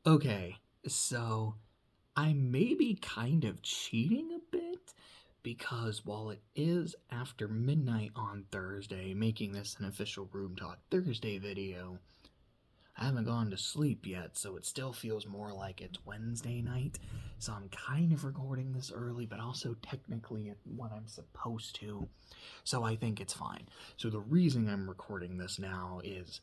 Okay, so I may be kind of cheating a bit because while it is after midnight on Thursday, making this an official Room Talk Thursday video, I haven't gone to sleep yet, so it still feels more like it's Wednesday night. So I'm kind of recording this early, but also technically at when I'm supposed to. So I think it's fine. So the reason I'm recording this now is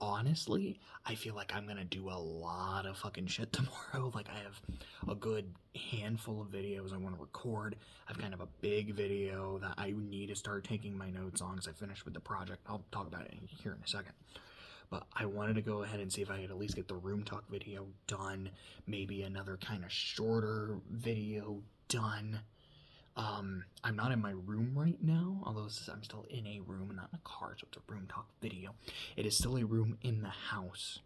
honestly, I feel like I'm gonna do a lot of fucking shit tomorrow. Like, I have a good handful of videos I want to record. I've kind of a big video that I need to start taking my notes on because I finished with the project. I'll talk about it here in a second. But I wanted to go ahead and see if I could at least get the room talk video done. Maybe another kind of shorter video done. I'm not in my room right now, although I'm still in a room and not in a car, so it's a room talk video. It is still a room in the house.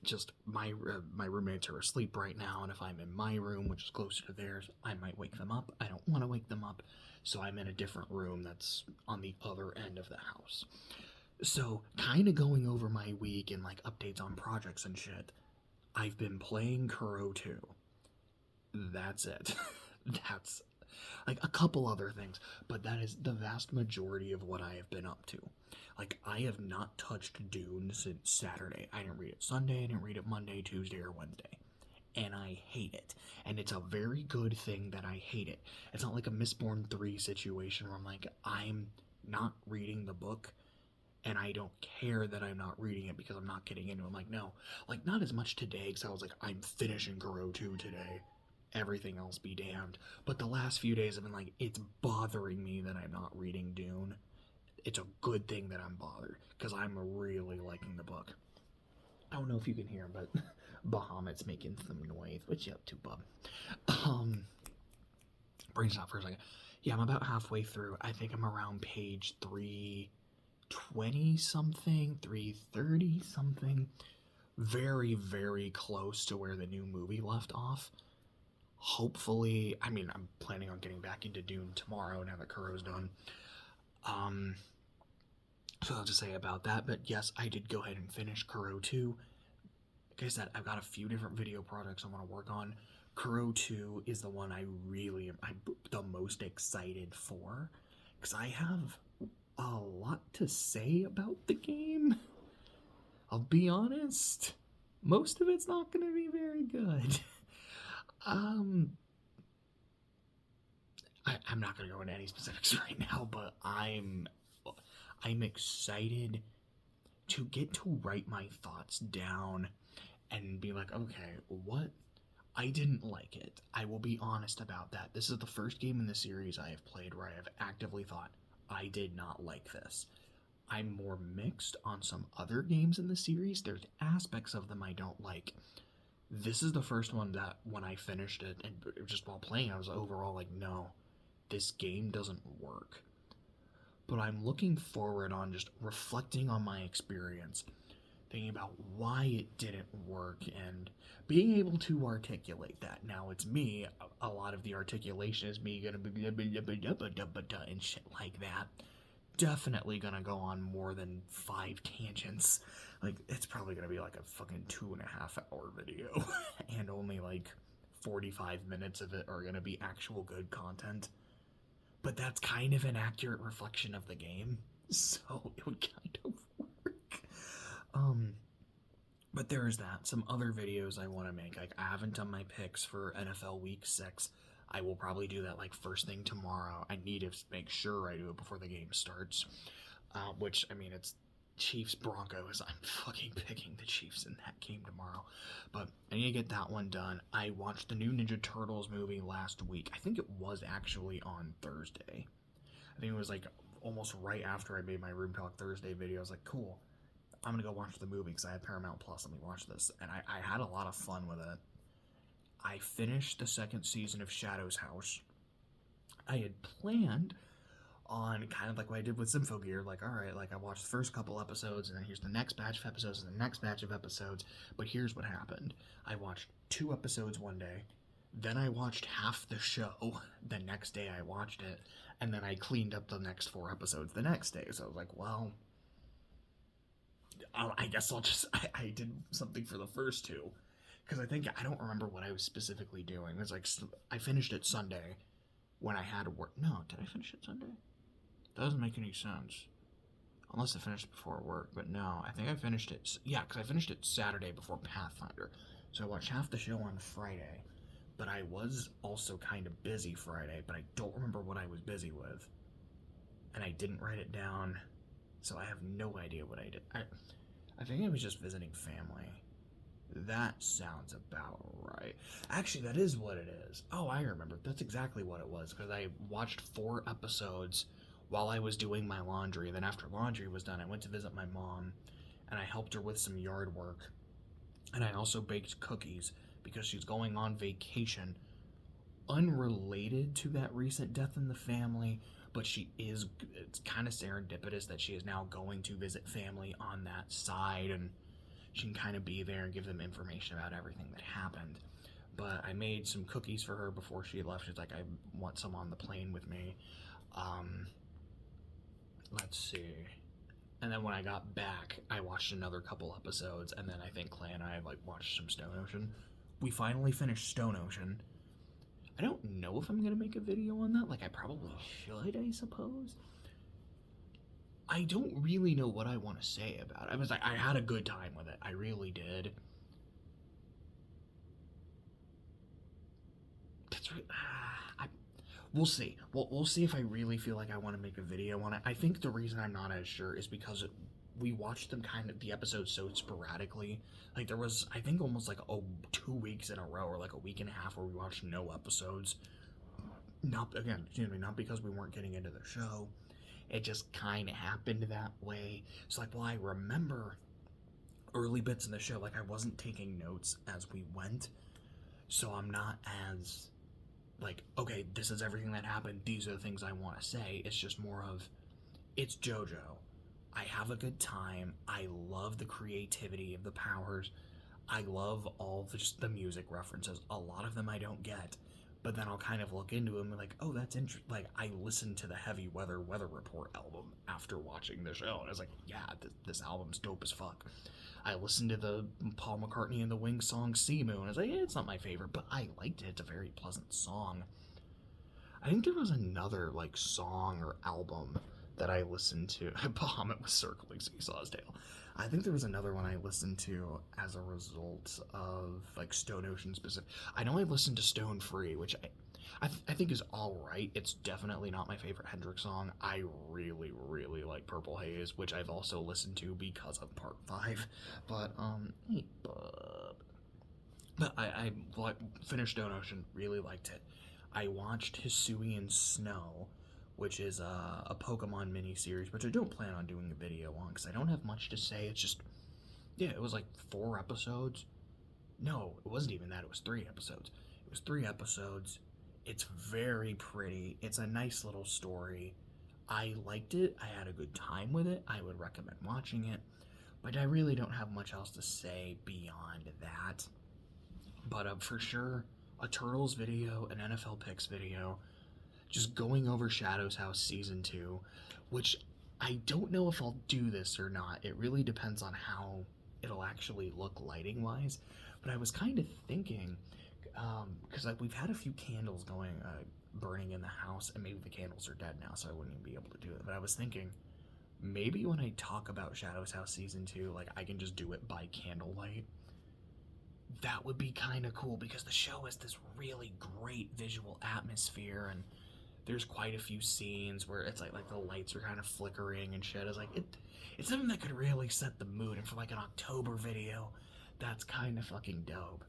Just my roommates are asleep right now, and if I'm in my room, which is closer to theirs, I might wake them up. I don't want to wake them up, so I'm in a different room that's on the other end of the house. So, kind of going over my week and like updates on projects and shit. I've been playing Kuro 2. That's it. That's like a couple other things, but that is the vast majority of what I have been up to. Like, I have not touched Dune since Saturday. I didn't read it Sunday, I didn't read it Monday, Tuesday, or Wednesday. And I hate it. And it's a very good thing that I hate it. It's not like a Mistborn 3 situation where I'm like, I'm not reading the book and I don't care that I'm not reading it because I'm not getting into it. I'm like, no. Like, not as much today because I was like, I'm finishing Kuro 2 today. Everything else be damned. But the last few days have been like, it's bothering me that I'm not reading Dune. It's a good thing that I'm bothered because I'm really liking the book. I don't know if you can hear, but Bahamut's making some noise. What you up to, bub? Brain stop for a second. Yeah, I'm about halfway through. I think I'm around page 320 something, 330 something. Very, very close to where the new movie left off. Hopefully, I mean, I'm planning on getting back into Dune tomorrow now that Kuro's done. So I'll just say about that, but yes, I did go ahead and finish Kuro 2. Like I said, I've got a few different video projects I want to work on. Kuro 2 is the one I'm the most excited for, because I have a lot to say about the game. I'll be honest, most of it's not going to be very good. I'm not going to go into any specifics right now, but I'm excited to get to write my thoughts down and be like, okay, what? I didn't like it. I will be honest about that. This is the first game in the series I have played where I have actively thought, I did not like this. I'm more mixed on some other games in the series. There's aspects of them I don't like. This is the first one that when I finished it and just while playing, I was overall like, no, this game doesn't work. But I'm looking forward on just reflecting on my experience, thinking about why it didn't work, and being able to articulate that. Now, it's me. A lot of the articulation is me gonna be and shit like that. Definitely gonna go on more than 5 tangents. Like, it's probably gonna be like a fucking 2.5 hour video, and only like 45 minutes of it are gonna be actual good content. But that's kind of an accurate reflection of the game, so it would kind of work. But there is that. Some other videos I want to make. Like, I haven't done my picks for NFL Week 6. I will probably do that like first thing tomorrow. I need to make sure I do it before the game starts. Which, I mean, it's Chiefs Broncos. I'm fucking picking the Chiefs in that game tomorrow. But I need to get that one done. I watched the new Ninja Turtles movie last week. I think it was actually on Thursday. I think it was like almost right after I made my Room Talk Thursday video. I was like, cool, I'm gonna go watch the movie because I had Paramount Plus. Let me watch this. And I had a lot of fun with it. I finished the second season of Shadow's House. I had planned on kind of like what I did with Symphogear, like, all right, like I watched the first couple episodes, and then here's the next batch of episodes, and the next batch of episodes. But here's what happened. I watched 2 episodes one day, then I watched half the show the next day I watched it, and then I cleaned up the next 4 episodes the next day. So I was like, well, I guess I'll just I did something for the first two, because I don't remember what I was specifically doing. It was like I finished it Sunday when I had to work. No, did I finish it Sunday? That doesn't make any sense. Unless I finished it before work, but no, I think I finished it. Yeah, because I finished it Saturday before Pathfinder. So I watched half the show on Friday, but I was also kind of busy Friday, but I don't remember what I was busy with. And I didn't write it down, so I have no idea what I did. I think I was just visiting family. That sounds about right. Actually, that is what it is. Oh, I remember. That's exactly what it was, because I watched 4 episodes while I was doing my laundry. Then after laundry was done, I went to visit my mom, and I helped her with some yard work. And I also baked cookies, because she's going on vacation, unrelated to that recent death in the family, but it's kind of serendipitous that she is now going to visit family on that side, and she can kind of be there and give them information about everything that happened. But I made some cookies for her before she left. She's like, I want some on the plane with me. Let's see. And then when I got back, I watched another couple episodes, and then I think Clay and I watched some Stone Ocean. We finally finished Stone Ocean. I don't know if I'm gonna make a video on that. I probably should, I suppose. I don't really know what I want to say about it. I had a good time with it. I really did. That's right. We'll see. We'll see if I really feel like I want to make a video on it. I think the reason I'm not as sure is because we watched them the episodes so sporadically. There was, I think, almost 2 weeks in a row, or a week and a half, where we watched no episodes. Not because we weren't getting into the show. It just kind of happened that way. So I remember early bits in the show. I wasn't taking notes as we went, so I'm not as okay, this is everything that happened, these are the things I want to say. It's just more of, it's JoJo. I have a good time. I love the creativity of the powers. I love all just the music references. A lot of them I don't get, but then I'll kind of look into them and oh, that's interesting. I listened to the Heavy Weather Report album after watching the show, and I was like, yeah, this album's dope as fuck. I listened to the Paul McCartney and the Wings song Sea Moon. I was like, yeah, it's not my favorite, but I liked it. It's a very pleasant song. I think there was another song or album that I listened to. Bahamut was circling Seesaw's tail. I think there was another one I listened to as a result of Stone Ocean specific. I know I listened to Stone Free, which I think is alright. It's definitely not my favorite Hendrix song. I really, really like Purple Haze, which I've also listened to because of Part 5. But, hey, bub. But I finished Stone Ocean, really liked it. I watched Hisuian Snow, which is a Pokemon mini-series, which I don't plan on doing a video on, because I don't have much to say. It's just, yeah, it was 4 episodes. No, it wasn't even that. It was 3 episodes. It was 3 episodes. It's very pretty. It's a nice little story. I liked it. I had a good time with it. I would recommend watching it. But I really don't have much else to say beyond that. But for sure, a Turtles video, an NFL picks video, just going over Shadow's House Season 2, which I don't know if I'll do this or not. It really depends on how it'll actually look lighting-wise. But I was kind of thinking, because we've had a few candles burning in the house, and maybe the candles are dead now, so I wouldn't even be able to do it. But I was thinking, maybe when I talk about Shadow's House Season 2, I can just do it by candlelight. That would be kind of cool, because the show has this really great visual atmosphere, and there's quite a few scenes where it's the lights are kind of flickering and shit. It's something that could really set the mood, and for an October video, that's kind of fucking dope.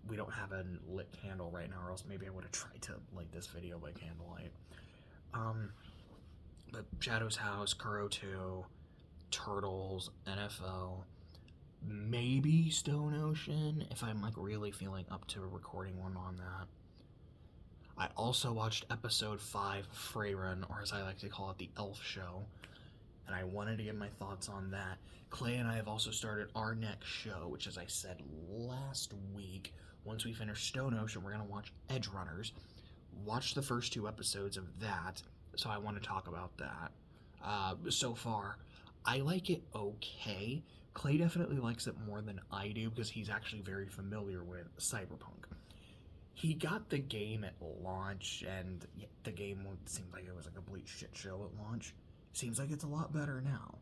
We don't have a lit candle right now, or else maybe I would have tried to light this video by candlelight. But Shadow's House, Kuro 2, Turtles, NFL, maybe Stone Ocean, if I'm really feeling up to recording one on that. I also watched episode 5 of Freyren, or as I like to call it, the Elf Show, and I wanted to get my thoughts on that. Clay and I have also started our next show, which, as I said last week, once we finish Stone Ocean, we're going to watch Edge Runners. Watch the first 2 episodes of that, so I want to talk about that. So far, I like it okay. Clay definitely likes it more than I do because he's actually very familiar with Cyberpunk. He got the game at launch, and the game seemed like it was a complete shit show at launch. Seems like it's a lot better now.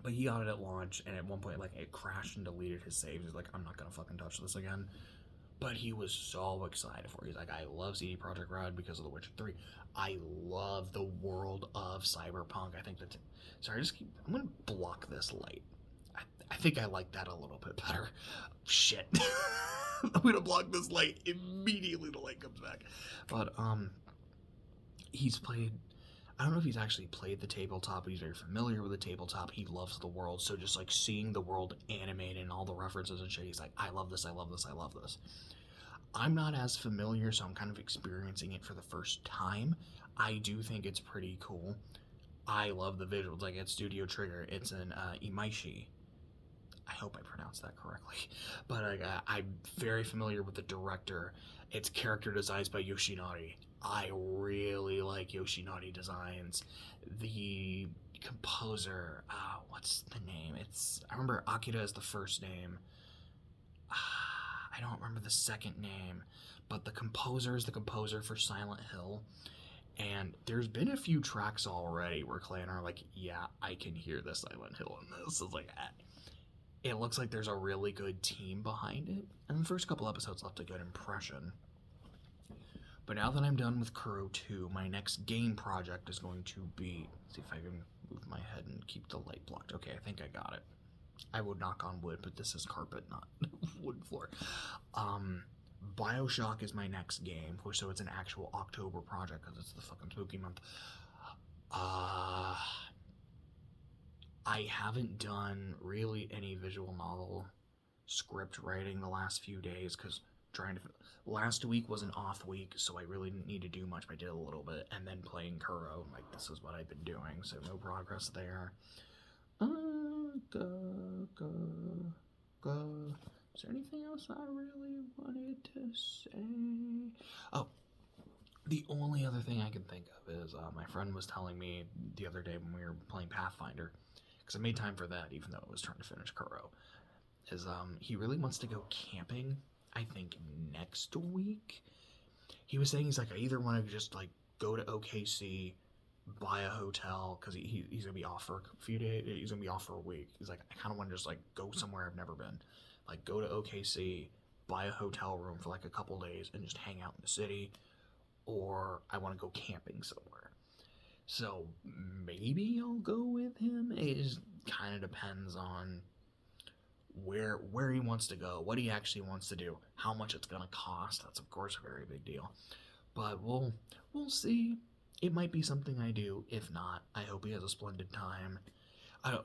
But he got it at launch, and at one point, like, it crashed and deleted his saves. He's like, I'm not gonna fucking touch this again. But he was so excited for it. He's like, I love CD Projekt Red because of The Witcher 3. I love the world of Cyberpunk. I think that's... Sorry, I'm gonna block this light. I think I like that a little bit better. Shit. I'm gonna block this light. Immediately the light comes back. But, he's played... I don't know if he's actually played the tabletop, but he's very familiar with the tabletop. He loves the world, so just like seeing the world animated and all the references and shit, he's like, I love this, I love this, I love this. I'm not as familiar, so I'm kind of experiencing it for the first time. I do think it's pretty cool. I love the visuals. Like, it's Studio Trigger. It's an Imaishi. I hope I pronounced that correctly. But I'm very familiar with the director. It's character designs by Yoshinari. I really like Yoshinari designs. The composer, what's the name? I remember Akira is the first name. I don't remember the second name, but the composer is the composer for Silent Hill. And there's been a few tracks already where Clay and I are like, yeah, I can hear the Silent Hill in this. It's like, it looks like there's a really good team behind it. And the first couple episodes left a good impression. But now that I'm done with Kuro 2, my next game project is going to be... See if I can move my head and keep the light blocked. Okay, I think I got it. I would knock on wood, but this is carpet, not wood floor. Bioshock is my next game, so it's an actual October project because it's the fucking spooky month. I haven't done really any visual novel script writing the last few days because last week was an off week, so I really didn't need to do much, but I did a little bit, and then playing Kuro, like, this is what I've been doing, so no progress there. Is there anything else I really wanted to say? Oh, the only other thing I can think of is my friend was telling me the other day when we were playing Pathfinder, because I made time for that even though I was trying to finish Kuro, is he really wants to go camping, I think next week. He was saying, he's like, I either want to just like go to OKC, buy a hotel, because he's gonna be off for a few days, he's gonna be off for a week. He's like, I kind of want to just like go somewhere I've never been, like go to OKC, buy a hotel room for like a couple days and just hang out in the city, or I want to go camping somewhere. So maybe I'll go with him. It just kind of depends on where he wants to go, what he actually wants to do, how much it's gonna cost. That's of course a very big deal, but we'll see. It might be something I do. If not, I hope he has a splendid time.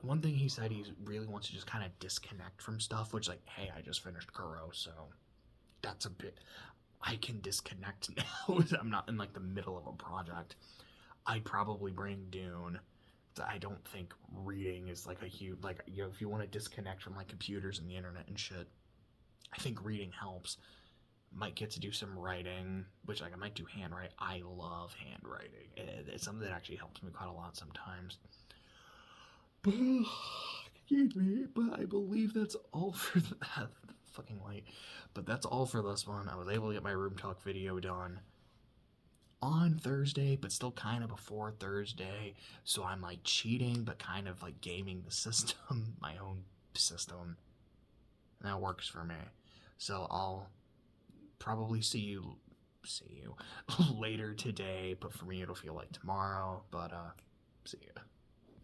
One thing he said, he really wants to just kind of disconnect from stuff, which, like, hey, I just finished Kuro, so that's a bit... I can disconnect now. I'm not in, like, the middle of a project. I'd probably bring Dune. I don't think reading is, like, a huge... Like, you know, if you want to disconnect from, like, computers and the internet and shit, I think reading helps. Might get to do some writing, which, like, I might do handwriting. I love handwriting. It's something that actually helps me quite a lot sometimes. But, excuse me, but I believe that's all for that fucking light. But that's all for this one. I was able to get my room talk video done on Thursday, but still kind of before Thursday. So I'm like cheating, but kind of like gaming the system, my own system. And that works for me. So I'll probably see you later today, but for me it'll feel like tomorrow. But see ya.